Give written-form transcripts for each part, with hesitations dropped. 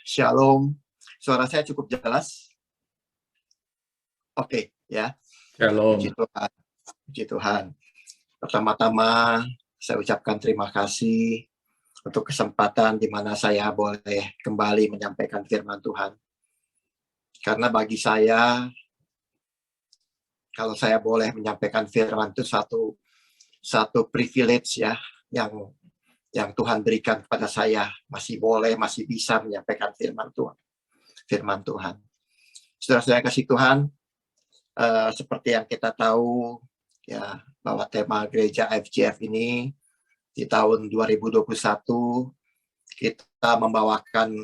Shalom. Suara saya cukup jelas? Oke, ya. Shalom. Puji Tuhan. Puji Tuhan. Pertama-tama saya ucapkan terima kasih untuk kesempatan di mana saya boleh kembali menyampaikan firman Tuhan. Karena bagi saya, kalau saya boleh menyampaikan firman itu satu privilege ya, yang Tuhan berikan kepada saya, masih bisa menyampaikan firman Tuhan. Saudara-saudara kasih Tuhan, seperti yang kita tahu ya, bahwa tema gereja FGF ini di tahun 2021 kita membawakan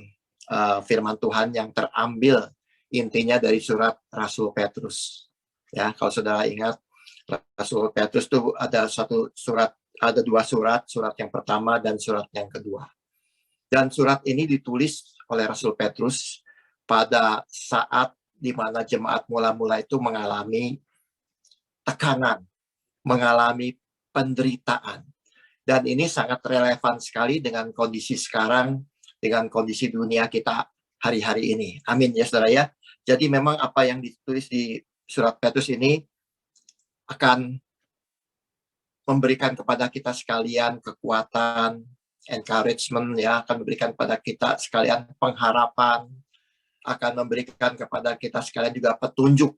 firman Tuhan yang terambil intinya dari surat Rasul Petrus. Ya, kalau saudara ingat, Rasul Petrus itu ada dua surat yang pertama dan surat yang kedua. Dan surat ini ditulis oleh Rasul Petrus pada saat di mana jemaat mula-mula itu mengalami tekanan, mengalami penderitaan. Dan ini sangat relevan sekali dengan kondisi sekarang, dengan kondisi dunia kita hari-hari ini. Amin ya saudara ya. Jadi memang apa yang ditulis di surat Petrus ini akan memberikan kepada kita sekalian kekuatan, encouragement ya, akan memberikan kepada kita sekalian pengharapan, akan memberikan kepada kita sekalian juga petunjuk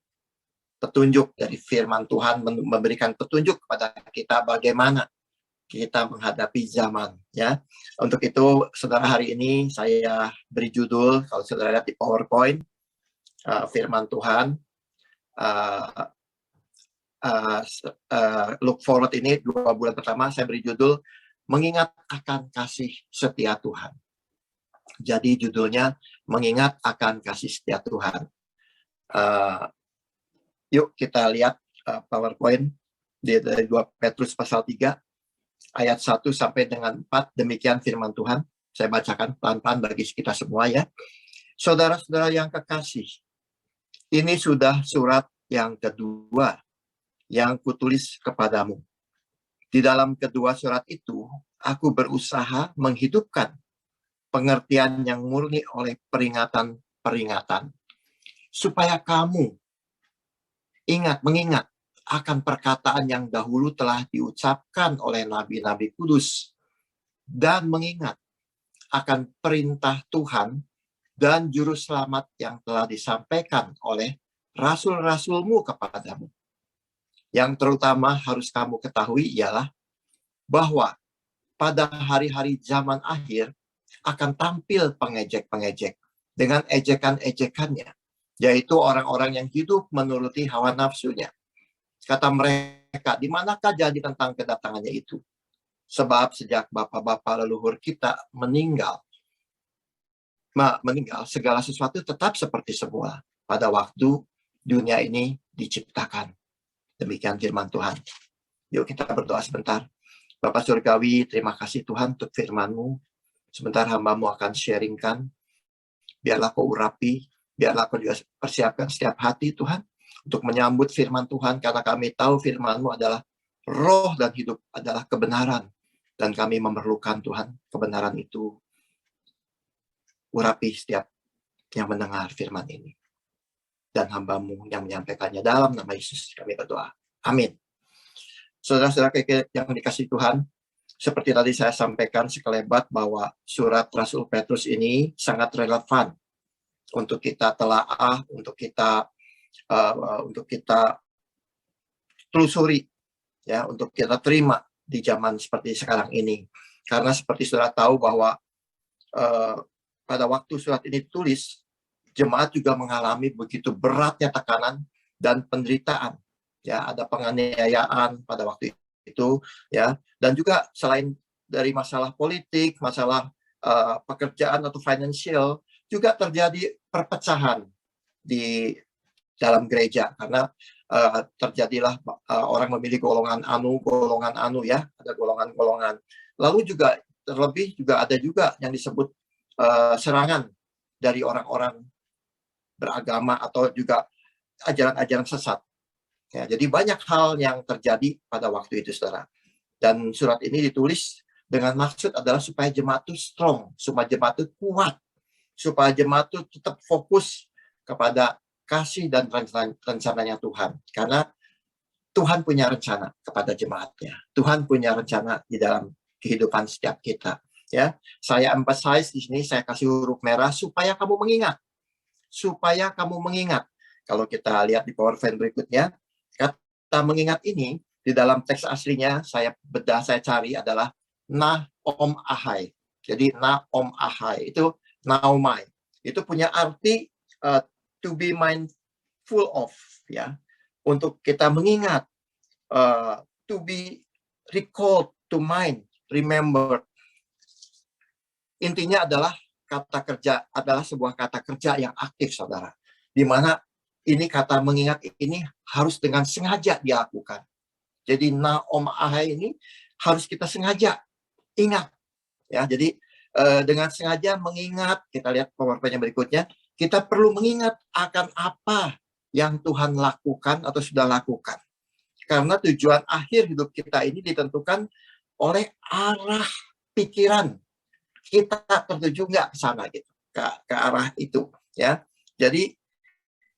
dari firman Tuhan, memberikan petunjuk kepada kita bagaimana kita menghadapi zaman ya. Untuk itu saudara, hari ini saya beri judul, kalau saudara lihat di PowerPoint, firman Tuhan look forward ini 2 bulan pertama saya beri judul mengingat akan kasih setia Tuhan. Jadi judulnya mengingat akan kasih setia Tuhan. Yuk kita lihat PowerPoint dari 2 Petrus pasal 3 ayat 1 sampai dengan 4. Demikian firman Tuhan. Saya bacakan pelan-pelan bagi kita semua ya. Saudara-saudara yang kekasih, ini sudah surat yang kedua yang kutulis kepadamu. Di dalam kedua surat itu, aku berusaha menghidupkan pengertian yang murni oleh peringatan-peringatan, supaya kamu mengingat akan perkataan yang dahulu telah diucapkan oleh nabi-nabi kudus, dan mengingat akan perintah Tuhan dan juru selamat yang telah disampaikan oleh rasul-rasulmu kepadamu. Yang terutama harus kamu ketahui ialah bahwa pada hari-hari zaman akhir akan tampil pengejek-pengejek dengan ejekan-ejekannya, yaitu orang-orang yang hidup menuruti hawa nafsunya. Kata mereka, di manakah janji tentang kedatangannya itu? Sebab sejak bapak-bapak leluhur kita meninggal, segala sesuatu tetap seperti semula pada waktu dunia ini diciptakan. Demikian firman Tuhan. Yuk kita berdoa sebentar. Bapak Surgawi, terima kasih Tuhan untuk firman-Mu. Sebentar hamba-Mu akan sharingkan. Biarlah Kau urapi, biarlah Kau juga persiapkan setiap hati Tuhan untuk menyambut firman Tuhan, karena kami tahu firman-Mu adalah roh dan hidup, adalah kebenaran. Dan kami memerlukan Tuhan kebenaran itu. Urapi setiap yang mendengar firman ini. Dan hamba-Mu yang menyampaikannya, dalam nama Yesus kami berdoa. Amin. Saudara-saudara yang dikasihi Tuhan, seperti tadi saya sampaikan sekelebat bahwa surat Rasul Petrus ini sangat relevan untuk kita telaah, untuk kita telusuri, ya, untuk kita terima di zaman seperti sekarang ini. Karena seperti saudara tahu bahwa pada waktu surat ini ditulis, jemaat juga mengalami begitu beratnya tekanan dan penderitaan. Ya, ada penganiayaan pada waktu itu, ya, dan juga selain dari masalah politik, masalah pekerjaan atau financial, juga terjadi perpecahan di dalam gereja karena terjadilah orang memilih golongan anu ya, ada golongan-golongan. Lalu juga terlebih juga ada juga yang disebut serangan dari orang-orang beragama atau juga ajaran-ajaran sesat. Ya, jadi banyak hal yang terjadi pada waktu itu, saudara. Dan surat ini ditulis dengan maksud adalah supaya jemaat itu strong, supaya jemaat itu kuat supaya jemaat itu tetap fokus kepada kasih dan rencananya Tuhan. Karena Tuhan punya rencana kepada jemaatnya. Tuhan punya rencana di dalam kehidupan setiap kita. Ya, saya emphasize di sini, saya kasih huruf merah supaya kamu mengingat. Supaya kamu mengingat. Kalau kita lihat di PowerPoint berikutnya, kata mengingat ini di dalam teks aslinya saya cari adalah Naom Ahai. Jadi Naom Ahai itu naomai. Itu punya arti to be mindful of, ya. Untuk kita mengingat, to be recalled, to mind, remember. Intinya adalah kata kerja adalah sebuah kata kerja yang aktif, saudara. Di mana ini kata mengingat ini harus dengan sengaja dilakukan. Jadi naom ahai ini harus kita sengaja ingat, ya. Jadi dengan sengaja mengingat, kita lihat PowerPoint yang berikutnya, kita perlu mengingat akan apa yang Tuhan lakukan atau sudah lakukan. Karena tujuan akhir hidup kita ini ditentukan oleh arah pikiran. Kita tertuju nggak ke sana gitu, ke arah itu, ya. Jadi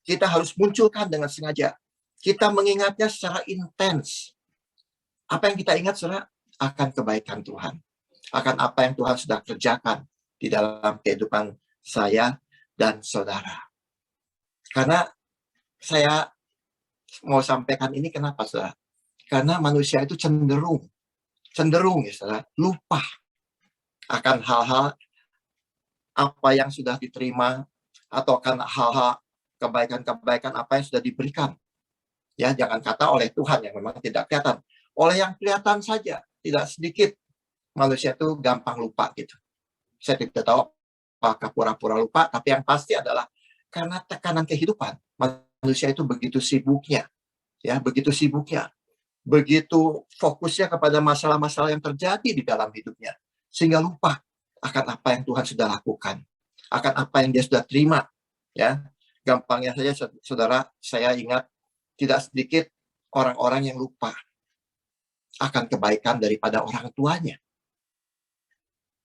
kita harus munculkan dengan sengaja. Kita mengingatnya secara intens. Apa yang kita ingat, saudara? Akan kebaikan Tuhan. Akan apa yang Tuhan sudah kerjakan di dalam kehidupan saya dan saudara. Karena saya mau sampaikan ini kenapa, saudara? Karena manusia itu cenderung ya, saudara, lupa akan hal-hal apa yang sudah diterima atau akan hal-hal kebaikan-kebaikan apa yang sudah diberikan. Ya, jangan kata oleh Tuhan yang memang tidak kelihatan, oleh yang kelihatan saja. Tidak sedikit manusia itu gampang lupa gitu. Saya tidak tahu apakah pura-pura lupa, tapi yang pasti adalah karena tekanan kehidupan. Manusia itu begitu sibuknya, ya, begitu fokusnya kepada masalah-masalah yang terjadi di dalam hidupnya, sehingga lupa akan apa yang Tuhan sudah lakukan, akan apa yang dia sudah terima, ya. Gampangnya saja, saudara, saya ingat tidak sedikit orang-orang yang lupa akan kebaikan daripada orang tuanya.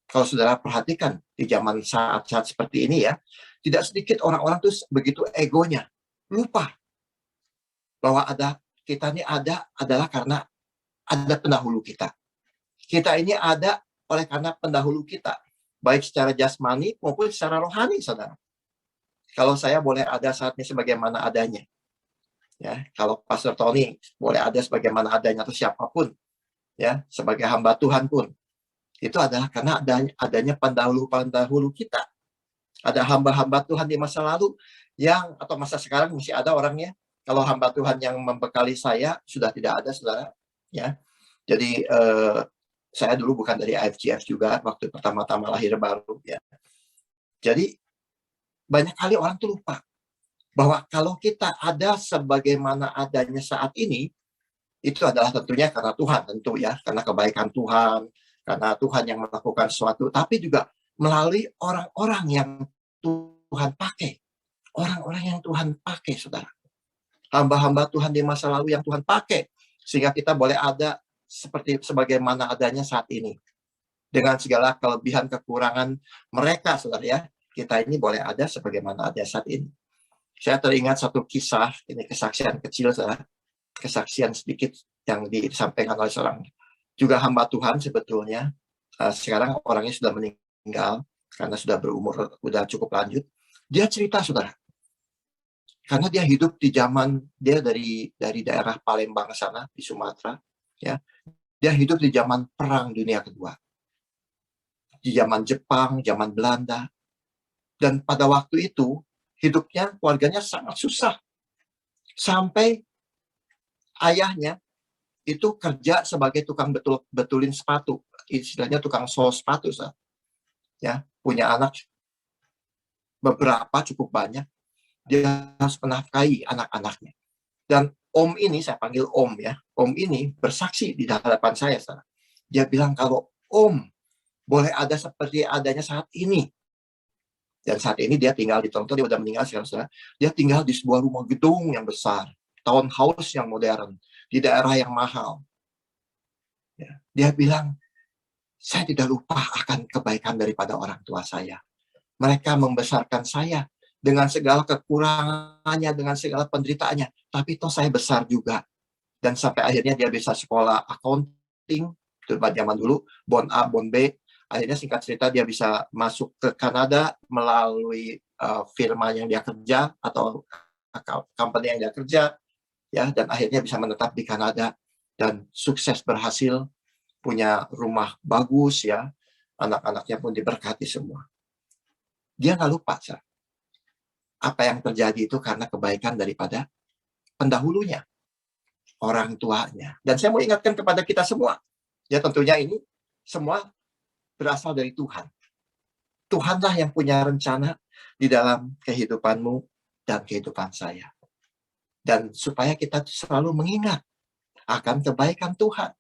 Kalau saudara perhatikan di zaman saat-saat seperti ini, ya, tidak sedikit orang-orang tuh begitu egonya, lupa bahwa kita ini adalah karena ada pendahulu kita. Kita ini ada oleh karena pendahulu kita, baik secara jasmani maupun secara rohani, saudara. Kalau saya boleh ada saat ini sebagaimana adanya, ya. Kalau Pastor Tony boleh ada sebagaimana adanya, atau siapapun, ya, sebagai hamba Tuhan pun, itu adalah karena adanya pendahulu kita. Ada hamba-hamba Tuhan di masa lalu yang, atau masa sekarang masih ada orangnya. Kalau hamba Tuhan yang membekali saya sudah tidak ada, saudara, ya. Jadi saya dulu bukan dari IFGF juga waktu pertama-tama lahir baru, ya. Jadi banyak kali orang tuh lupa bahwa kalau kita ada sebagaimana adanya saat ini, itu adalah tentunya karena Tuhan, tentu, ya, karena kebaikan Tuhan, karena Tuhan yang melakukan sesuatu, tapi juga melalui orang-orang yang Tuhan pakai. Orang-orang yang Tuhan pakai, saudara. Hamba-hamba Tuhan di masa lalu yang Tuhan pakai, sehingga kita boleh ada sebagaimana adanya saat ini. Dengan segala kelebihan kekurangan mereka, saudara, ya, kita ini boleh ada sebagaimana ada saat ini. Saya teringat satu kisah, ini kesaksian kecil, saudara, kesaksian sedikit yang disampaikan oleh seorang juga hamba Tuhan sebetulnya. Sekarang orangnya sudah meninggal karena sudah berumur, sudah cukup lanjut. Dia cerita, saudara, karena dia hidup di zaman, dia dari daerah Palembang ke sana di Sumatera, ya. Dia hidup di zaman Perang Dunia Kedua, di zaman Jepang, zaman Belanda, dan pada waktu itu hidupnya, keluarganya sangat susah, sampai ayahnya itu kerja sebagai tukang betulin sepatu, istilahnya tukang sol sepatu, ya. Punya anak beberapa, cukup banyak. Dia harus menafkahi anak-anaknya. Dan Om ini, saya panggil Om, ya, Om ini bersaksi di hadapan saya, saudara. Dia bilang kalau Om boleh ada seperti adanya saat ini, dan saat ini dia tinggal di Toronto, dia udah meninggal sekarang, saudara. Dia tinggal di sebuah rumah gedung yang besar, townhouse yang modern, di daerah yang mahal. Ya. Dia bilang, saya tidak lupa akan kebaikan daripada orang tua saya. Mereka membesarkan saya dengan segala kekurangannya, dengan segala penderitaannya. Tapi toh saya besar juga. Dan sampai akhirnya dia bisa sekolah accounting, itu zaman dulu, bond A, bond B. Akhirnya singkat cerita dia bisa masuk ke Kanada melalui firma yang dia kerja atau company yang dia kerja, ya, dan akhirnya bisa menetap di Kanada dan sukses berhasil, punya rumah bagus, ya, anak-anaknya pun diberkati semua. Dia nggak lupa, apa yang terjadi itu karena kebaikan daripada pendahulunya, orang tuanya. Dan saya mau ingatkan kepada kita semua, ya, tentunya ini semua berasal dari Tuhan. Tuhanlah yang punya rencana di dalam kehidupanmu dan kehidupan saya. Dan supaya kita selalu mengingat akan kebaikan Tuhan.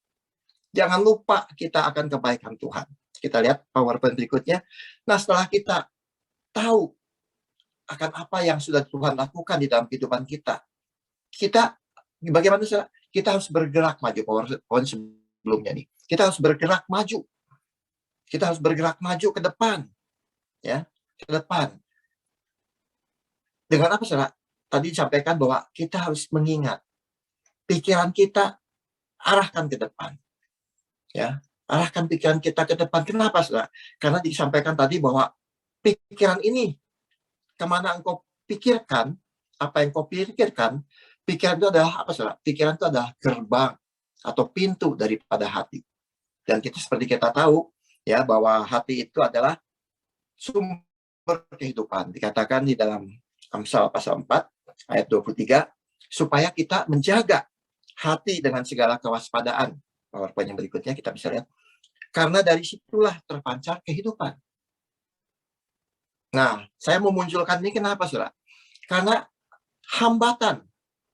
Jangan lupa kita akan kebaikan Tuhan. Kita lihat PowerPoint berikutnya. Nah, setelah kita tahu akan apa yang sudah Tuhan lakukan di dalam kehidupan kita, kita bagaimana kita harus bergerak maju. PowerPoint sebelumnya nih, kita harus bergerak maju. Kita harus bergerak maju ke depan, ya, ke depan. Dengan apa, saudara? Tadi disampaikan bahwa kita harus mengingat, pikiran kita arahkan ke depan, ya, arahkan pikiran kita ke depan. Kenapa, saudara? Karena disampaikan tadi bahwa pikiran ini, kemana engkau pikirkan, apa yang kau pikirkan, pikiran itu adalah apa, saudara? Pikiran itu adalah gerbang atau pintu daripada hati. Dan kita seperti kita tahu, ya, bahwa hati itu adalah sumber kehidupan. Dikatakan di dalam Amsal pasal 4 ayat 23, supaya kita menjaga hati dengan segala kewaspadaan. PowerPoint yang berikutnya kita bisa lihat. Karena dari situlah terpancar kehidupan. Nah, saya memunculkan ini kenapa, saudara? Karena hambatan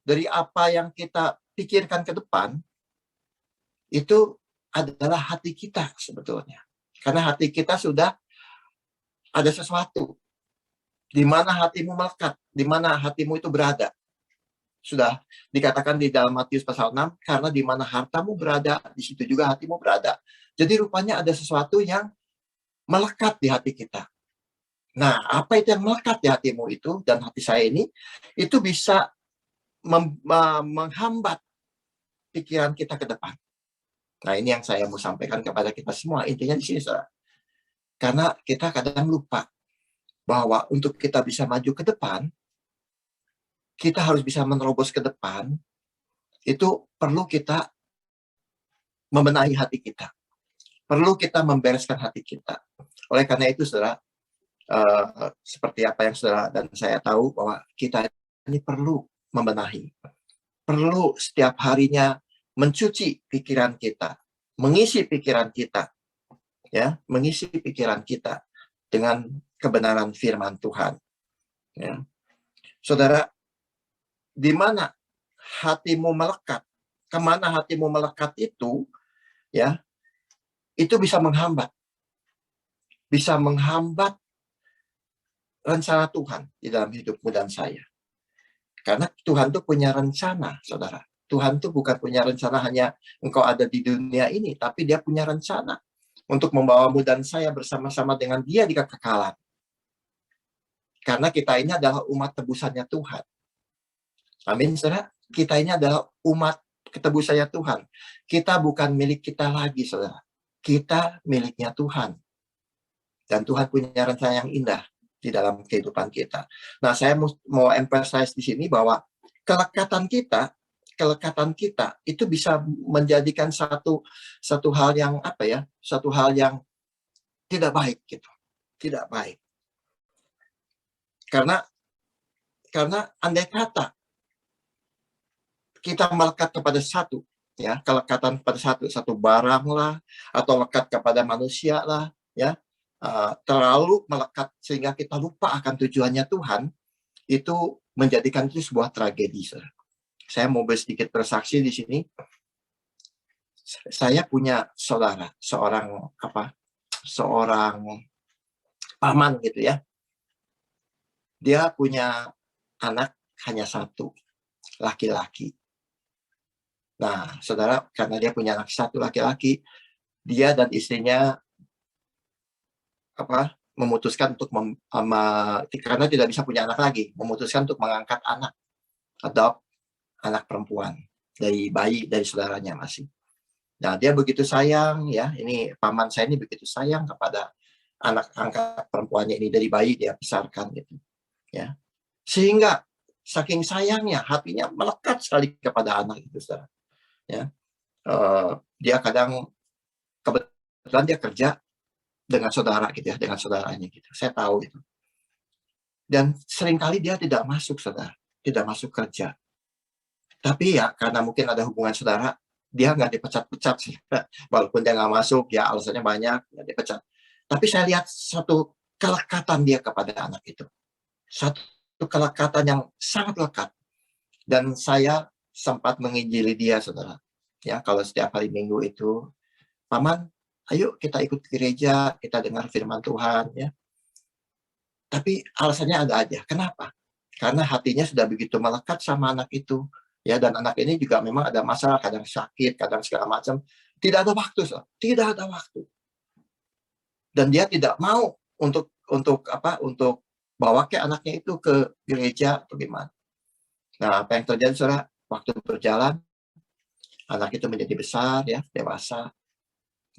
dari apa yang kita pikirkan ke depan itu adalah hati kita sebetulnya. Karena hati kita sudah ada sesuatu. Di mana hatimu melekat, di mana hatimu itu berada. Sudah dikatakan di dalam Matius pasal 6, karena di mana hartamu berada, di situ juga hatimu berada. Jadi rupanya ada sesuatu yang melekat di hati kita. Nah, apa itu yang melekat di hatimu itu, dan hati saya ini, itu bisa menghambat pikiran kita ke depan. Nah, ini yang saya mau sampaikan kepada kita semua. Intinya di sini, saudara. Karena kita kadang lupa bahwa untuk kita bisa maju ke depan, kita harus bisa menerobos ke depan, itu perlu kita membenahi hati kita. Perlu kita membereskan hati kita. Oleh karena itu, saudara, seperti apa yang saudara dan saya tahu, bahwa kita ini perlu membenahi. Perlu setiap harinya mencuci pikiran kita, mengisi pikiran kita, ya, mengisi pikiran kita dengan kebenaran firman Tuhan. Ya. Saudara, di mana hatimu melekat, kemana hatimu melekat itu, ya, itu bisa menghambat rencana Tuhan di dalam hidupmu dan saya. Karena Tuhan tuh punya rencana, saudara. Tuhan tuh bukan punya rencana hanya engkau ada di dunia ini, tapi dia punya rencana untuk membawamu dan saya bersama-sama dengan dia di kekekalan. Karena kita ini adalah umat tebusannya Tuhan. Amin, saudara. Kita ini adalah umat ketebusannya Tuhan. Kita bukan milik kita lagi, saudara. Kita miliknya Tuhan. Dan Tuhan punya rencana yang indah di dalam kehidupan kita. Nah, saya mau emphasize di sini bahwa kelekatan kita itu bisa menjadikan satu hal yang apa ya? Satu hal yang tidak baik gitu. Tidak baik. Karena andai kata kita melekat kepada satu, ya, kelekatan pada satu barang lah, atau lekat kepada manusia lah, ya, terlalu melekat sehingga kita lupa akan tujuannya Tuhan, itu menjadikan itu sebuah tragedi. Saya mau sedikit bersaksi di sini. Saya punya saudara, seorang paman gitu ya. Dia punya anak hanya satu, laki-laki. Nah, saudara, karena dia punya anak satu laki-laki, dia dan istrinya memutuskan untuk karena tidak bisa punya anak lagi, memutuskan untuk mengangkat anak, adopt anak perempuan dari bayi dari saudaranya masih. Nah, dia begitu sayang ya, ini paman saya ini begitu sayang kepada anak angkat perempuannya ini, dari bayi dia besarkan gitu. Ya. Sehingga saking sayangnya hatinya melekat sekali kepada anak itu, saudara. Ya. Dia kadang kebetulan dia kerja dengan saudara gitu ya, dengan saudaranya gitu. Saya tahu itu. Dan seringkali dia tidak masuk, saudara, tidak masuk kerja. Tapi ya karena mungkin ada hubungan saudara, dia nggak dipecat-pecat sih. Walaupun dia nggak masuk, ya alasannya banyak, nggak dipecat. Tapi saya lihat satu kelekatan dia kepada anak itu. Satu kelekatan yang sangat lekat. Dan saya sempat menginjili dia, saudara. Ya, kalau setiap hari Minggu itu, Paman, ayo kita ikut gereja, kita dengar firman Tuhan, ya. Tapi alasannya ada aja. Kenapa? Karena hatinya sudah begitu melekat sama anak itu. Ya, dan anak ini juga memang ada masalah, kadang sakit, kadang segala macam. Tidak ada waktu, so. Tidak ada waktu. Dan dia tidak mau untuk bawa ke anaknya itu ke gereja atau gimana. Nah, apa yang terjadi, saudara? Waktu berjalan, anak itu menjadi besar, ya, dewasa,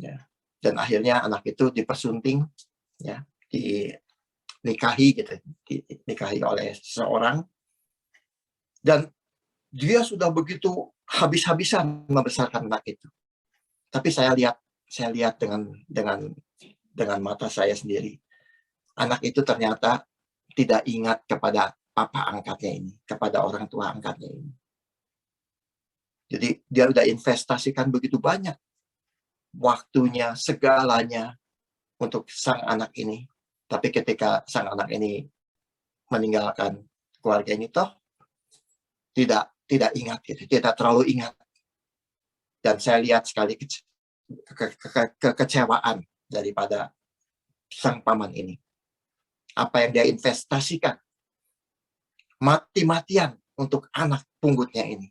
ya. Dan akhirnya anak itu dipersunting, ya, dinikahi gitu, dinikahi oleh seseorang. Dan dia sudah begitu habis-habisan membesarkan anak itu. Tapi saya lihat dengan mata saya sendiri, anak itu ternyata tidak ingat kepada papa angkatnya ini, kepada orang tua angkatnya ini. Jadi dia udah investasikan begitu banyak waktunya, segalanya untuk sang anak ini. Tapi ketika sang anak ini meninggalkan keluarga ini, toh tidak ingat gitu, tidak terlalu ingat. Dan saya lihat sekali kekecewaan daripada sang paman ini. Apa yang dia investasikan mati-matian untuk anak punggutnya ini.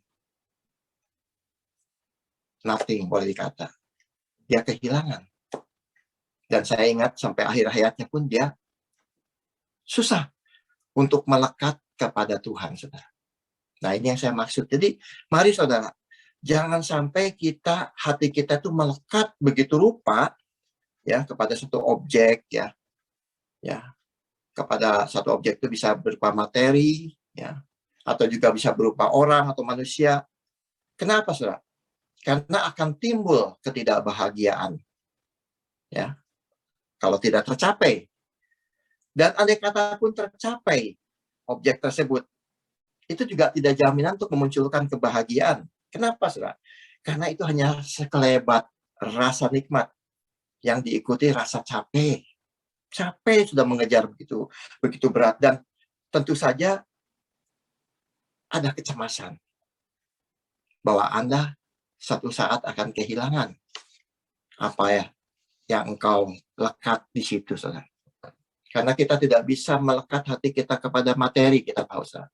Nothing, boleh dikata. Dia kehilangan. Dan saya ingat sampai akhir hayatnya pun dia susah untuk melekat kepada Tuhan, saudara. Nah, ini yang saya maksud. Jadi, mari saudara, jangan sampai hati kita itu melekat begitu rupa ya kepada satu objek, ya. Kepada satu objek itu bisa berupa materi, ya, atau juga bisa berupa orang atau manusia. Kenapa, saudara? Karena akan timbul ketidakbahagiaan, ya, kalau tidak tercapai. Dan andai kata pun tercapai objek tersebut, itu juga tidak jaminan untuk memunculkan kebahagiaan. Kenapa, saudara? Karena itu hanya sekelebat rasa nikmat yang diikuti rasa capek. Capek sudah mengejar begitu berat, dan tentu saja ada kecemasan bahwa Anda satu saat akan kehilangan apa ya yang engkau lekat di situ, saudara. Karena kita tidak bisa melekat hati kita kepada materi, kita tahu, saudara.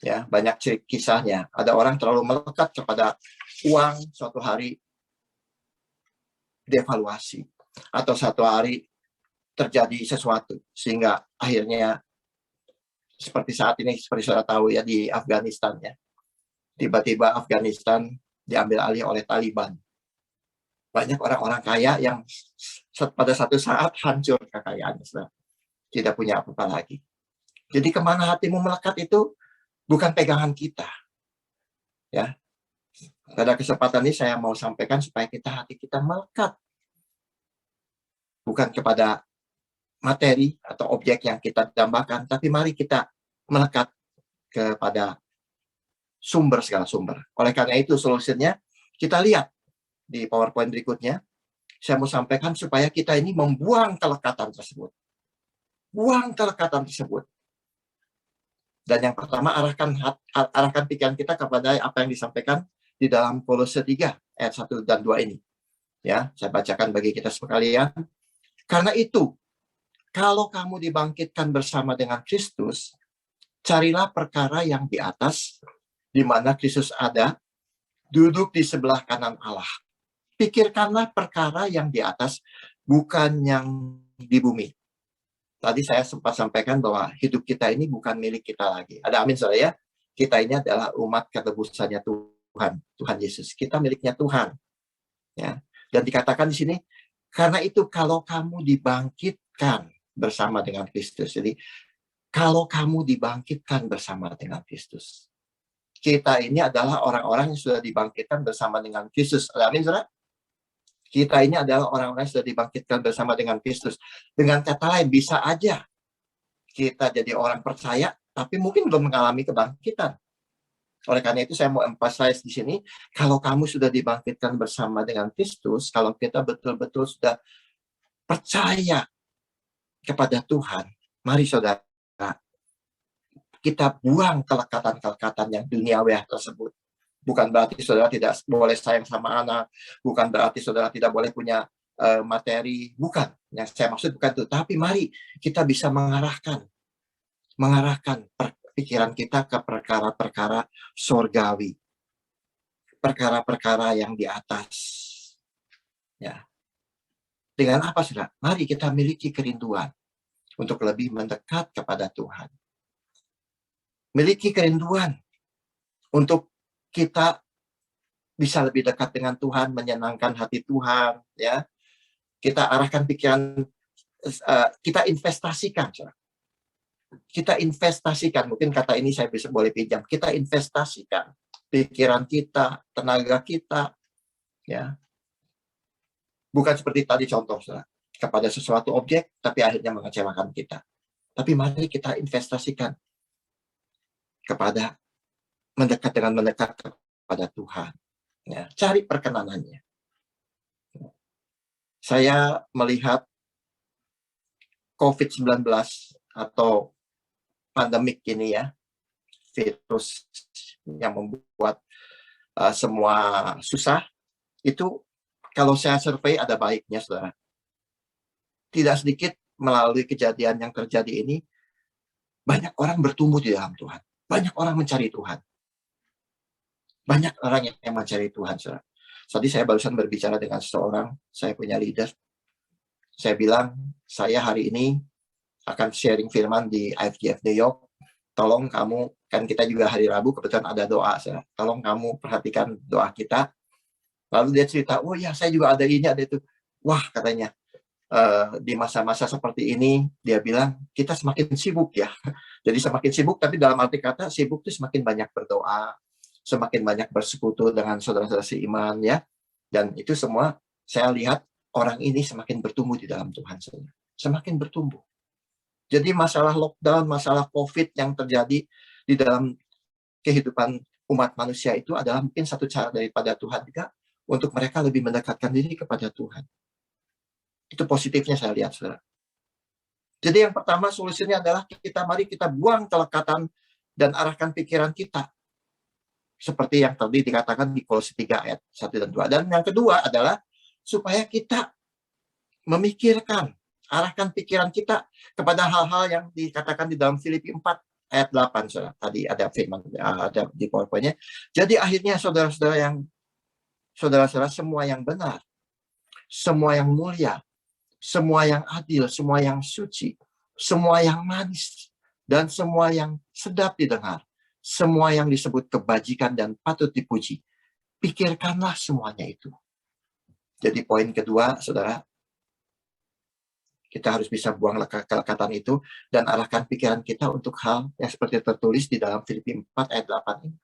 Ya, banyak kisahnya. Ada orang terlalu melekat kepada uang, suatu hari devaluasi, atau suatu hari terjadi sesuatu sehingga akhirnya seperti saat ini, seperti saudara tahu ya, di Afghanistan, ya. Tiba-tiba Afghanistan diambil alih oleh Taliban. Banyak orang-orang kaya yang pada satu saat hancur kekayaannya, saudara. Tidak punya apa-apa lagi. Jadi kemana hatimu melekat itu bukan pegangan kita. Ya. Pada kesempatan ini saya mau sampaikan supaya hati kita melekat. Bukan kepada materi atau objek yang kita dambakan, tapi mari kita melekat kepada segala sumber. Oleh karena itu solusinya kita lihat di PowerPoint berikutnya. Saya mau sampaikan supaya kita ini membuang kelekatan tersebut. Buang kelekatan tersebut. Dan yang pertama, arahkan pikiran kita kepada apa yang disampaikan di dalam Kolose 3 ayat 1 dan 2 ini. Ya, saya bacakan bagi kita sekalian. Karena itu, kalau kamu dibangkitkan bersama dengan Kristus, carilah perkara yang di atas, di mana Kristus ada, duduk di sebelah kanan Allah. Pikirkanlah perkara yang di atas, bukan yang di bumi. Tadi saya sempat sampaikan bahwa hidup kita ini bukan milik kita lagi. Ada amin saudara ya? Kita ini adalah umat ketebusannya Tuhan, Tuhan Yesus. Kita miliknya Tuhan. Ya. Dan dikatakan di sini, karena itu kalau kamu dibangkitkan bersama dengan Kristus. Jadi kalau kamu dibangkitkan bersama dengan Kristus. Kita ini adalah orang-orang yang sudah dibangkitkan bersama dengan Kristus. Ada amin saudara? Kita ini adalah orang-orang yang sudah dibangkitkan bersama dengan Kristus. Dengan kata lain, bisa aja kita jadi orang percaya, tapi mungkin belum mengalami kebangkitan. Oleh karena itu, saya mau emphasize di sini, kalau kamu sudah dibangkitkan bersama dengan Kristus, kalau kita betul-betul sudah percaya kepada Tuhan, mari saudara, kita buang kelekatan-kelekatan yang duniawi tersebut. Bukan berarti saudara tidak boleh sayang sama anak, bukan berarti saudara tidak boleh punya materi, bukan. Yang saya maksud bukan itu, tapi mari kita bisa mengarahkan pikiran kita ke perkara-perkara surgawi, perkara-perkara yang di atas. Ya. Dengan apa saudara? Mari kita miliki kerinduan untuk lebih mendekat kepada Tuhan. Miliki kerinduan untuk kita bisa lebih dekat dengan Tuhan, menyenangkan hati Tuhan, ya. Kita arahkan pikiran, kita investasikan, saudara. Kita investasikan, mungkin kata ini saya bisa boleh pinjam. Kita investasikan pikiran kita, tenaga kita, ya. Bukan seperti tadi contoh, saudara, kepada sesuatu objek, tapi akhirnya mengecewakan kita. Tapi mari kita investasikan kepada mendekat kepada Tuhan. Ya, cari perkenanannya. Saya melihat COVID-19 atau pandemik ini ya, virus yang membuat semua susah, itu kalau saya survei ada baiknya, saudara. Tidak sedikit melalui kejadian yang terjadi ini, banyak orang bertumbuh di dalam Tuhan. Banyak orang mencari Tuhan. Banyak orang yang mencari Tuhan, saudara. Tadi saya barusan berbicara dengan seseorang, saya punya leader. Saya bilang, saya hari ini akan sharing firman di IFGF New York. Tolong kamu, kan kita juga hari Rabu kebetulan ada doa, saudara. Tolong kamu perhatikan doa kita. Lalu dia cerita, oh ya saya juga ada ini, ada itu. Wah katanya, di masa-masa seperti ini, dia bilang, kita semakin sibuk ya. Jadi semakin sibuk, tapi dalam arti kata, sibuk itu semakin banyak berdoa, semakin banyak bersekutu dengan saudara-saudara seiman ya, dan itu semua saya lihat orang ini semakin bertumbuh di dalam Tuhan, semakin bertumbuh. Jadi masalah lockdown, masalah COVID yang terjadi di dalam kehidupan umat manusia itu adalah mungkin satu cara daripada Tuhan juga untuk mereka lebih mendekatkan diri kepada Tuhan. Itu positifnya saya lihat, saudara. Jadi yang pertama solusinya adalah mari kita buang kelekatan dan arahkan pikiran kita. Seperti yang tadi dikatakan di Kolose 3 ayat 1 dan 2. Dan yang kedua adalah supaya kita memikirkan, arahkan pikiran kita kepada hal-hal yang dikatakan di dalam Filipi 4 ayat 8. Saudara. Tadi ada firman, ada di PowerPoint-nya. Jadi akhirnya saudara-saudara semua yang benar, semua yang mulia, semua yang adil, semua yang suci, semua yang manis, dan semua yang sedap didengar, semua yang disebut kebajikan dan patut dipuji. Pikirkanlah semuanya itu. Jadi poin kedua, saudara, kita harus bisa buang kelekatan itu dan arahkan pikiran kita untuk hal yang seperti tertulis di dalam Filipi 4 ayat 8 ini.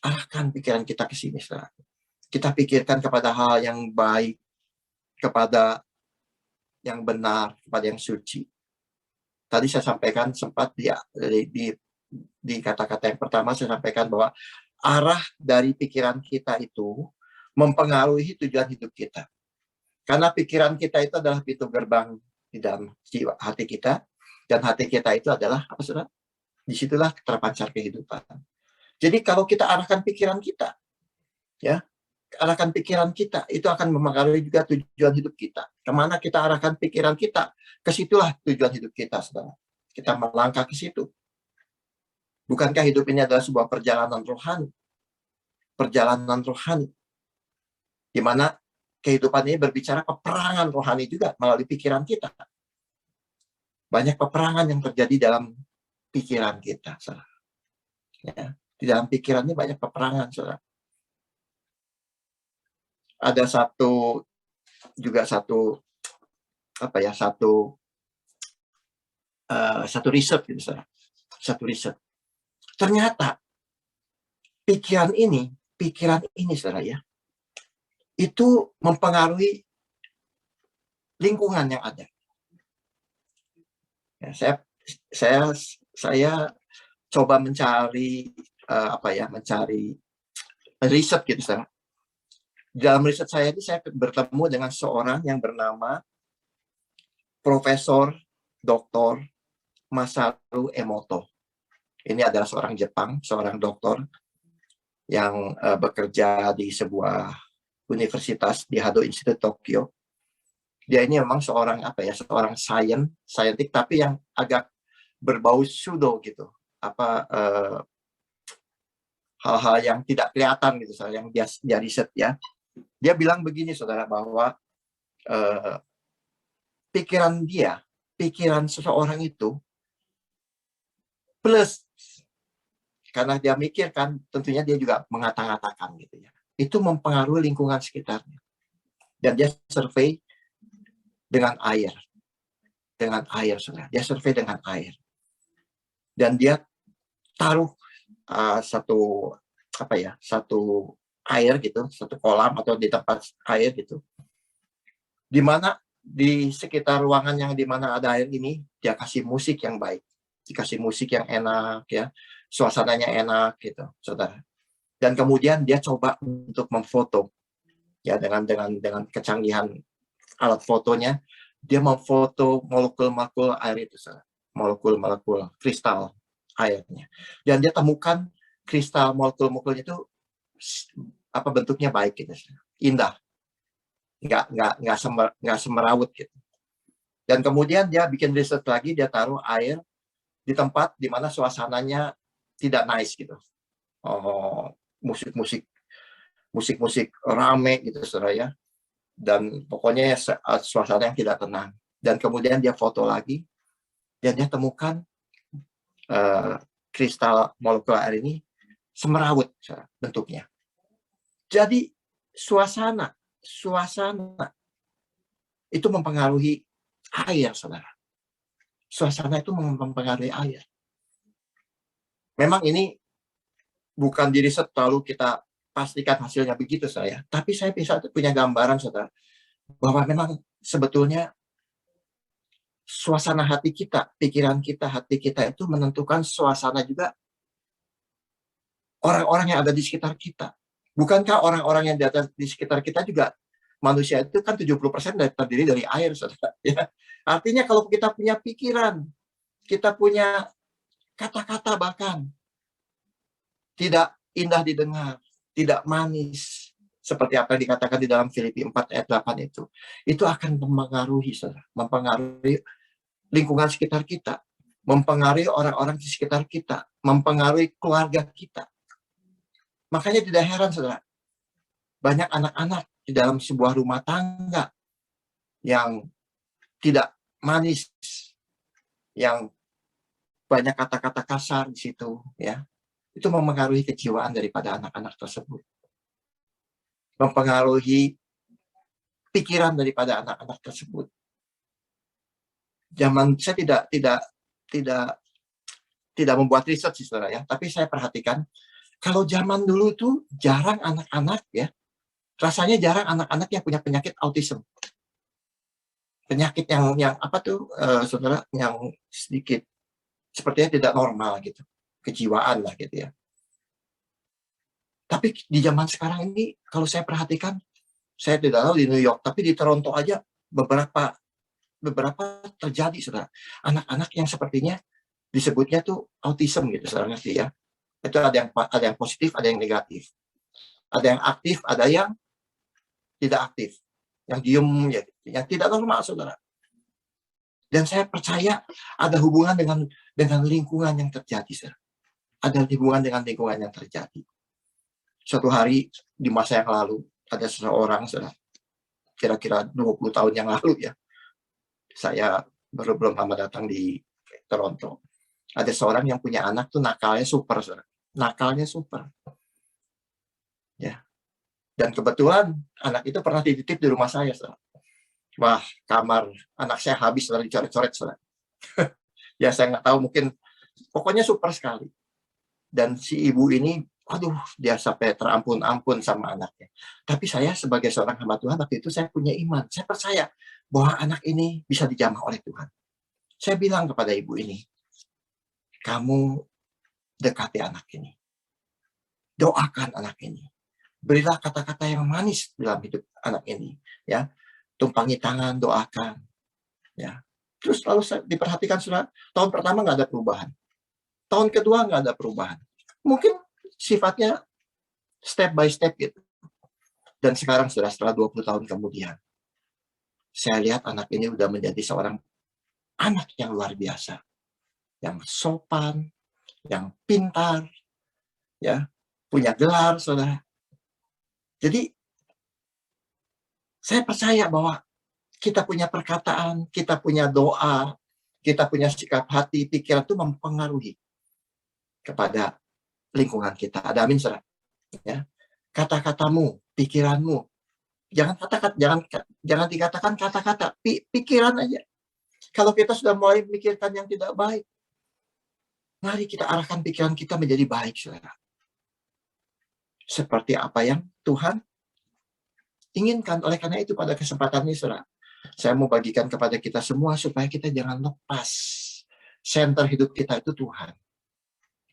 Arahkan pikiran kita ke sini, saudara. Kita pikirkan kepada hal yang baik, kepada yang benar, kepada yang suci. Tadi saya sampaikan sempat di kata-kata yang pertama saya sampaikan bahwa arah dari pikiran kita itu mempengaruhi tujuan hidup kita. Karena pikiran kita itu adalah pintu gerbang di dalam jiwa hati kita, dan hati kita itu adalah apa saudara? Disitulah terpancar kehidupan. Jadi kalau kita arahkan pikiran kita, ya, arahkan pikiran kita, itu akan mempengaruhi juga tujuan hidup kita. Kemana kita arahkan pikiran kita, kesitulah tujuan hidup kita, saudara. Kita melangkah ke situ. Bukankah hidup ini adalah sebuah perjalanan rohani? Perjalanan rohani. Di mana kehidupan ini berbicara peperangan rohani juga melalui pikiran kita. Banyak peperangan yang terjadi dalam pikiran kita, saudara. Ya, di dalam pikirannya banyak peperangan, saudara. Ada satu riset gitu, saudara. Satu riset. Ternyata pikiran ini, saudara ya, itu mempengaruhi lingkungan yang ada. Ya, saya coba mencari mencari riset gitu, saudara. Dalam riset saya itu saya bertemu dengan seorang yang bernama Profesor Dr. Masaru Emoto. Ini adalah seorang Jepang, seorang dokter yang bekerja di sebuah universitas di Hado Institute Tokyo. Dia ini memang seorang scientist tapi yang agak berbau pseudo gitu. Hal-hal yang tidak kelihatan gitu, yang dia riset ya. Dia bilang begini, saudara, bahwa pikiran seseorang itu plus, karena dia mikirkan, tentunya dia juga mengata-ngatakan gitu ya. Itu mempengaruhi lingkungan sekitarnya. Dan dia survei dengan air, saudara. Dia survei dengan air. Dan dia taruh satu air gitu, satu kolam atau di tempat air gitu, di mana di sekitar ruangan yang di mana ada air ini, dia kasih musik yang baik, dikasih musik yang enak ya, suasananya enak gitu, saudara. Dan kemudian dia coba untuk memfoto ya, dengan kecanggihan alat fotonya, dia memfoto molekul-molekul air itu, saudara. Molekul-molekul kristal airnya. Dan dia temukan kristal molekul-molekulnya itu bentuknya baik gitu, indah, nggak semerawut gitu. Dan kemudian dia bikin riset lagi, dia taruh air di tempat di mana suasananya tidak nice gitu. Musik rame gitu, saudara ya. Dan pokoknya suasana yang tidak tenang. Dan kemudian dia foto lagi, dan dia temukan kristal molekul air ini semerawut bentuknya. Jadi suasana itu mempengaruhi air, saudara. Suasana itu mempengaruhi air. Memang ini bukan di riset lalu kita pastikan hasilnya begitu, saya. Tapi saya bisa punya gambaran, saudara, bahwa memang sebetulnya suasana hati kita, pikiran kita, hati kita itu menentukan suasana juga orang-orang yang ada di sekitar kita. Bukankah orang-orang yang di sekitar kita juga, manusia itu kan 70% terdiri dari air, saudara. Ya. Artinya kalau kita punya pikiran, kita punya kata-kata bahkan tidak indah didengar, tidak manis, seperti apa yang dikatakan di dalam Filipi 4 ayat 8 itu akan mempengaruhi, saudara, mempengaruhi lingkungan sekitar kita, mempengaruhi orang-orang di sekitar kita, mempengaruhi keluarga kita. Makanya tidak heran, saudara, banyak anak-anak di dalam sebuah rumah tangga yang tidak manis, yang banyak kata-kata kasar di situ, ya. Itu mempengaruhi kejiwaan daripada anak-anak tersebut, mempengaruhi pikiran daripada anak-anak tersebut. Saya tidak membuat riset sih, saudara ya, tapi saya perhatikan kalau zaman dulu tuh jarang anak-anak ya, rasanya jarang anak-anak yang punya penyakit autism. Penyakit yang saudara, yang sedikit sepertinya tidak normal gitu, kejiwaan lah gitu ya. Tapi di zaman sekarang ini kalau saya perhatikan, saya tidak tahu di New York, tapi di Toronto aja beberapa terjadi, saudara, anak-anak yang sepertinya disebutnya tuh autism gitu, saudara ngerti ya. Itu ada yang positif, ada yang negatif, ada yang aktif, ada yang tidak aktif, yang diem ya, yang tidak normal, saudara. Dan saya percaya ada hubungan dengan lingkungan yang terjadi, saudara. Ada hubungan dengan lingkungan yang terjadi. Suatu hari di masa yang lalu ada seseorang, saudara, kira-kira 20 tahun yang lalu ya, saya baru belum lama datang di Toronto. Ada seorang yang punya anak tuh nakalnya super, saudara. Nakalnya super. Ya. Dan kebetulan anak itu pernah dititip di rumah saya, saudara. Wah, kamar anak saya habis, saudara, dicoret-coret, saudara. Ya, saya nggak tahu, mungkin pokoknya super sekali. Dan si ibu ini, aduh, dia sampai terampun-ampun sama anaknya. Tapi saya sebagai seorang hamba Tuhan, waktu itu saya punya iman. Saya percaya bahwa anak ini bisa dijamah oleh Tuhan. Saya bilang kepada ibu ini, kamu dekati anak ini. Doakan anak ini. Berilah kata-kata yang manis dalam hidup anak ini. Ya, tumpangi tangan, doakan. Ya. Terus lalu saya diperhatikan, saudara, tahun pertama nggak ada perubahan. Tahun kedua nggak ada perubahan. Mungkin sifatnya step by step gitu. Dan sekarang sudah setelah 20 tahun kemudian, saya lihat anak ini udah menjadi seorang anak yang luar biasa. Yang sopan, yang pintar, ya, punya gelar, saudara. Jadi, saya percaya bahwa kita punya perkataan, kita punya doa, kita punya sikap hati, pikiran itu mempengaruhi kepada lingkungan kita. Ada amin, saudara? Ya. Kata-katamu, pikiranmu, jangan dikatakan kata-kata, pikiran aja. Kalau kita sudah mulai memikirkan yang tidak baik, mari kita arahkan pikiran kita menjadi baik, saudara. Seperti apa yang Tuhan inginkan. Oleh karena itu, pada kesempatan ini, saudara, saya mau bagikan kepada kita semua supaya kita jangan lepas. Center hidup kita itu Tuhan.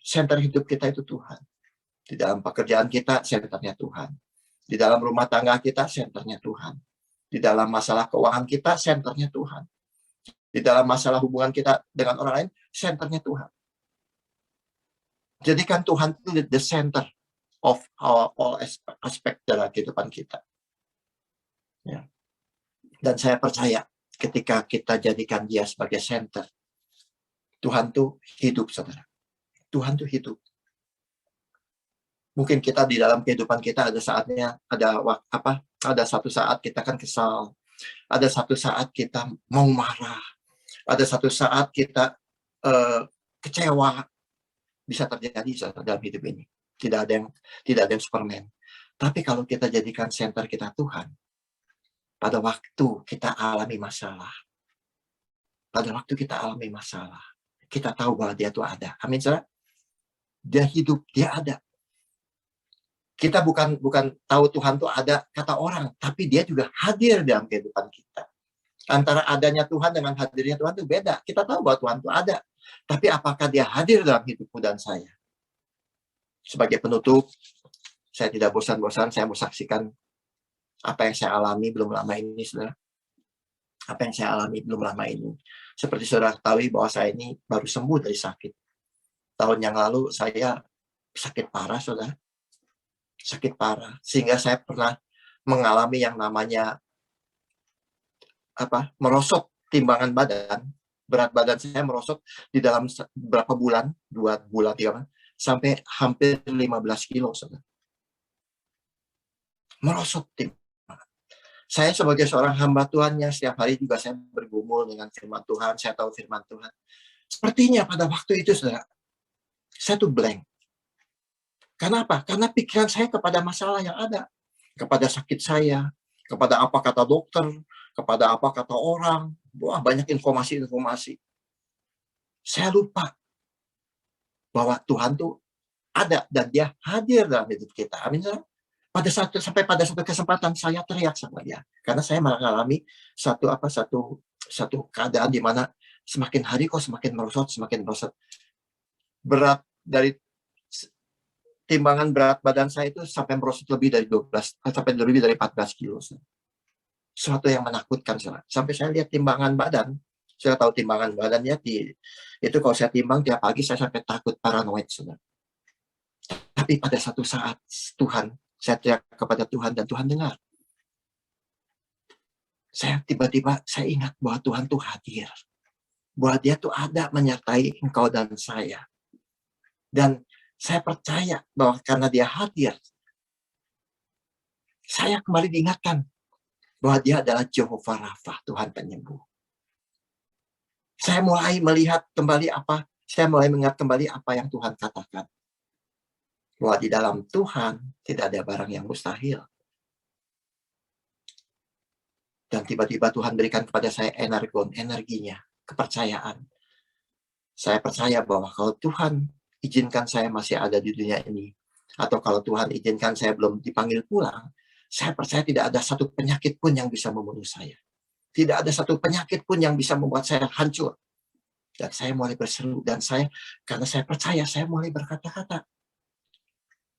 Center hidup kita itu Tuhan. Di dalam pekerjaan kita, senternya Tuhan. Di dalam rumah tangga kita, senternya Tuhan. Di dalam masalah keuangan kita, senternya Tuhan. Di dalam masalah hubungan kita dengan orang lain, senternya Tuhan. Jadikan Tuhan itu the center of all aspek dalam kehidupan kita. Ya. Dan saya percaya ketika kita jadikan dia sebagai center, Tuhan tuh hidup, saudara. Tuhan tuh hidup. Mungkin kita di dalam kehidupan kita ada saatnya, ada satu saat kita kan kesal, ada satu saat kita mau marah, ada satu saat kita kecewa. Bisa terjadi dalam hidup ini. Tidak ada yang Superman. Tapi kalau kita jadikan center kita Tuhan, pada waktu kita alami masalah, kita tahu bahwa dia itu ada. Amin, saudara. Dia hidup, dia ada. Kita bukan tahu Tuhan itu ada kata orang, tapi dia juga hadir dalam kehidupan kita. Antara adanya Tuhan dengan hadirnya Tuhan itu beda. Kita tahu bahwa Tuhan itu ada, tapi apakah dia hadir dalam hidupmu dan saya? Sebagai penutup, saya tidak bosan-bosan, saya mau saksikan apa yang saya alami belum lama ini, saudara. Apa yang saya alami belum lama ini. Seperti saudara ketahui bahwa saya ini baru sembuh dari sakit. Tahun yang lalu saya sakit parah, saudara. Sakit parah. Sehingga saya pernah mengalami yang namanya merosot timbangan badan. Berat badan saya merosot di dalam berapa bulan, 2 bulan, 3 bulan, sampai hampir 15 kilo, saudara. Merosot timbangan. Saya sebagai seorang hamba Tuhan yang setiap hari juga saya bergumul dengan firman Tuhan, saya tahu firman Tuhan. Sepertinya pada waktu itu, saudara, saya tuh blank. Kenapa? Karena pikiran saya kepada masalah yang ada. Kepada sakit saya, kepada apa kata dokter, kepada apa kata orang. Wah, banyak informasi-informasi. Saya lupa bahwa Tuhan tuh ada dan dia hadir dalam hidup kita. Amin, saudara. Sampai pada satu kesempatan saya teriak sama dia. Karena saya mengalami satu keadaan di mana semakin hari kok semakin merosot. Berat dari timbangan berat badan saya itu sampai merosot lebih dari 14 kilo. Sesuatu yang menakutkan, saudara. Sampai saya lihat timbangan badan, saya tahu timbangan badannya itu kalau saya timbang tiap pagi saya sampai takut, paranoid, saudara. Tapi pada satu saat saya teriak kepada Tuhan dan Tuhan dengar. Saya tiba-tiba saya ingat bahwa Tuhan tuh hadir. Bahwa dia tuh ada menyertai engkau dan saya. Dan saya percaya bahwa karena dia hadir, saya kembali diingatkan bahwa dia adalah Jehovah Rafa, Tuhan penyembuh. Saya mulai melihat kembali saya mulai mengingat kembali apa yang Tuhan katakan. Bahwa di dalam Tuhan tidak ada barang yang mustahil. Dan tiba-tiba Tuhan berikan kepada saya energinya, kepercayaan. Saya percaya bahwa kalau Tuhan izinkan saya masih ada di dunia ini, atau kalau Tuhan izinkan saya belum dipanggil pulang, saya percaya tidak ada satu penyakit pun yang bisa membunuh saya. Tidak ada satu penyakit pun yang bisa membuat saya hancur. Dan saya mulai berseru, dan karena saya percaya, saya mulai berkata-kata.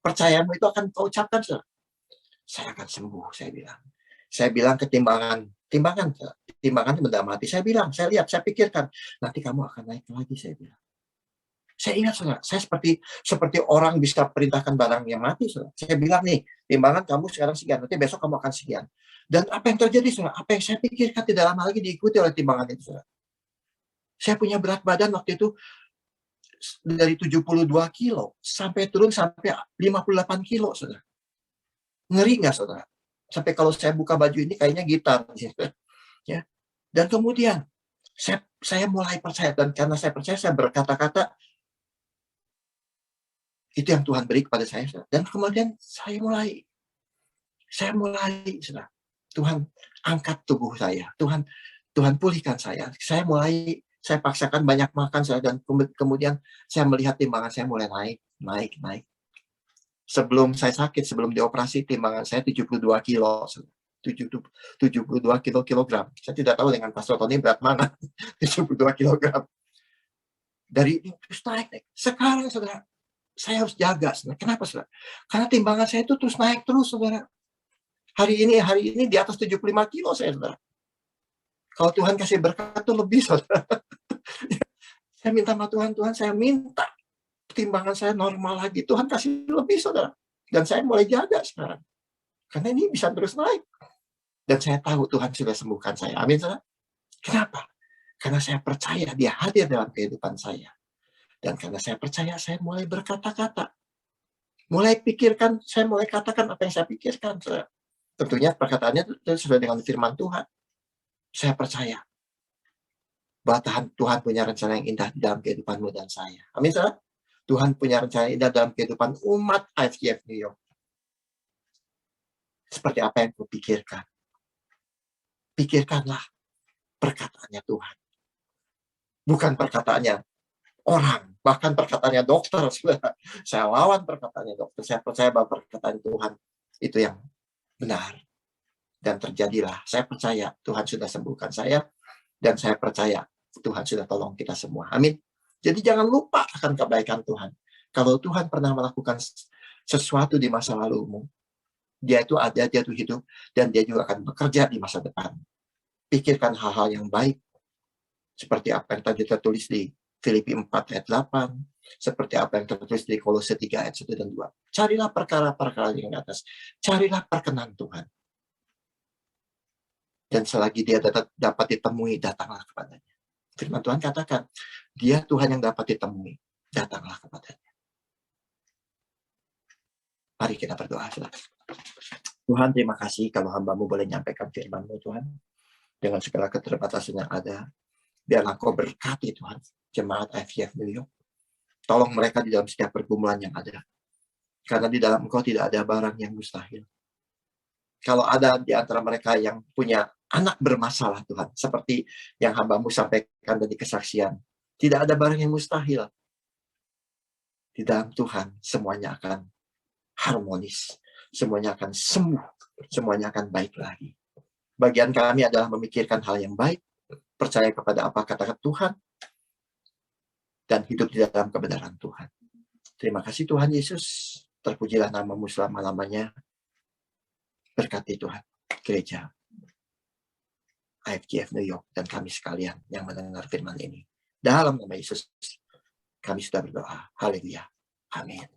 Percayaanmu itu akan kau ucapkan, saya akan sembuh, saya bilang. Saya bilang ke timbangan benda mati. Saya bilang, saya lihat, saya pikirkan, nanti kamu akan naik lagi, saya bilang. Saya ingat, saudara, saya seperti orang bisa perintahkan barang yang mati, saudara. Saya bilang nih, timbangan kamu sekarang sekian, nanti besok kamu akan sekian. Dan apa yang terjadi, saudara? Apa yang saya pikirkan tidak lama lagi diikuti oleh timbangan itu, saudara. Saya punya berat badan waktu itu dari 72 kilo sampai turun sampai 58 kilo, saudara. Ngeri nggak, saudara? Sampai kalau saya buka baju ini kayaknya gitar. Ya. Dan kemudian saya mulai percaya, dan karena saya percaya, saya berkata-kata, itu yang Tuhan beri kepada saya. Dan kemudian saya mulai, saudara. Tuhan angkat tubuh saya. Tuhan pulihkan saya. Saya paksakan banyak makan, saudara, dan kemudian saya melihat timbangan saya mulai naik. Sebelum saya sakit, sebelum dioperasi, timbangan saya 72 kilo. 72 kilogram. Saya tidak tahu dengan Pastor Tony berat mana. 72 kilogram. Dari itu terus naik. Sekarang, saudara, saya harus jaga, saudara. Kenapa, saudara? Karena timbangan saya itu terus naik terus, saudara. Hari ini di atas 75 kilo saya, saudara. Kalau Tuhan kasih berkat itu lebih, saudara. Saya minta sama Tuhan, saya minta timbangan saya normal lagi. Tuhan kasih lebih, saudara. Dan saya mulai jaga sekarang. Karena ini bisa terus naik. Dan saya tahu Tuhan sudah sembuhkan saya. Amin, saudara. Kenapa? Karena saya percaya dia hadir dalam kehidupan saya. Dan karena saya percaya, saya mulai berkata-kata. Mulai pikirkan, saya mulai katakan apa yang saya pikirkan. Saudara. Tentunya perkataannya itu sesuai dengan firman Tuhan. Saya percaya bahwa Tuhan punya rencana yang indah di dalam kehidupanmu dan saya. Amin, saudara. Tuhan punya rencana indah dalam kehidupan umat IFGF New York. Seperti apa yang kau pikirkan. Pikirkanlah perkataannya Tuhan. Bukan perkataannya orang, bahkan perkataannya dokter. Saya lawan perkataannya dokter. Saya percaya bahwa perkataan Tuhan itu yang benar. Dan terjadilah. Saya percaya Tuhan sudah sembuhkan saya. Dan saya percaya Tuhan sudah tolong kita semua. Amin. Jadi jangan lupa akan kebaikan Tuhan. Kalau Tuhan pernah melakukan sesuatu di masa lalumu, dia itu hidup, dan dia juga akan bekerja di masa depan. Pikirkan hal-hal yang baik, seperti apa yang tadi tertulis di Filipi 4 ayat 8, seperti apa yang tertulis di Kolose 3 ayat 1 dan 2. Carilah perkara-perkara yang di atas. Carilah perkenan Tuhan. Dan selagi dia dapat ditemui, datanglah kepadanya. Firman Tuhan katakan, dia Tuhan yang dapat ditemui, datanglah kepadanya. Mari kita berdoa. Tuhan, terima kasih kalau hamba-Mu boleh menyampaikan firman-Mu, Tuhan. Dengan segala keterbatasan yang ada, biarlah Kau berkati, Tuhan, jemaat IFGF New York. Tolong mereka di dalam setiap pergumulan yang ada. Karena di dalam Engkau tidak ada barang yang mustahil. Kalau ada di antara mereka yang punya anak bermasalah, Tuhan, seperti yang hamba-Mu sampaikan dari kesaksian, tidak ada barang yang mustahil. Di dalam Tuhan, semuanya akan harmonis, semuanya akan sembuh, semuanya akan baik lagi. Bagian kami adalah memikirkan hal yang baik, percaya kepada apa kata Tuhan, dan hidup di dalam kebenaran Tuhan. Terima kasih Tuhan Yesus, terpujilah nama-Mu selama-lamanya. Berkati Tuhan, gereja IFGF New York dan kami sekalian yang mendengar firman ini. Dalam nama Yesus, kami sudah berdoa. Haleluya. Amin.